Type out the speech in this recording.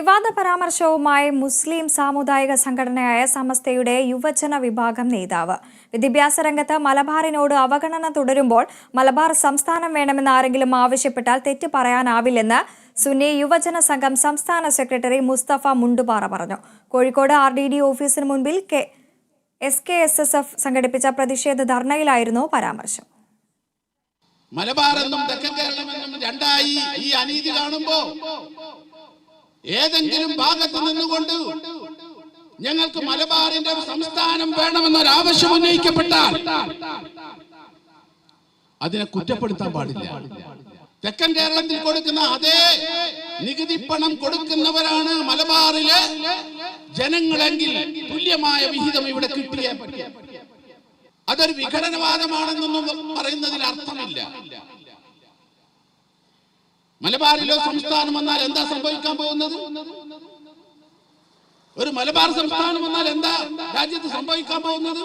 വിവാദ പരാമർശവുമായി മുസ്ലിം സാമുദായിക സംഘടനയായ സമസ്തയുടെ യുവജന വിഭാഗം നേതാവ്. വിദ്യാഭ്യാസ രംഗത്ത് മലബാറിനോട് അവഗണന തുടരുമ്പോൾ മലബാർ സംസ്ഥാനം വേണമെന്ന് ആരെങ്കിലും ആവശ്യപ്പെട്ടാൽ തെറ്റ് പറയാനാവില്ലെന്ന് സുന്നി യുവജന സംഘം സംസ്ഥാന സെക്രട്ടറി മുസ്തഫ മുണ്ടുപാറ പറഞ്ഞു. കോഴിക്കോട് RDD ഓഫീസിന് മുൻപിൽ SKSSF സംഘടിപ്പിച്ച പ്രതിഷേധ ധർണയിലായിരുന്നു പരാമർശം. മലബാറെന്നും തെക്കൻ കേരളമെന്നും രണ്ടായി ഈ അനീതി കാണുമ്പോൾ ഏതെങ്കിലും ഭാഗത്ത് നിന്നുകൊണ്ട് ഞങ്ങൾക്ക് മലബാറിന്റെ സംസ്ഥാനം വേണമെന്നൊരാവശ്യം ഉന്നയിക്കപ്പെട്ടാൽ അതിനെ കുറ്റപ്പെടുത്താൻ പാടില്ല. തെക്കൻ കേരളത്തിൽ കൊടുക്കുന്ന അതേ നികുതി പണം കൊടുക്കുന്നവരാണ് മലബാറിലെ ജനങ്ങളെങ്കിൽ തുല്യമായ വിഹിതം ഇവിടെ കിട്ടിയേ പറ്റൂ. അതൊരു വിഘടനവാദമാണെന്നൊന്നും പറയുന്നതിൽ അർത്ഥമില്ല. മലബാറിലോ സംസ്ഥാനം വന്നാൽ എന്താ സംഭവിക്കാൻ പോകുന്നത്? ഒരു മലബാർ സംസ്ഥാനം വന്നാൽ എന്താ രാജ്യത്ത് സംഭവിക്കാൻ പോകുന്നത്?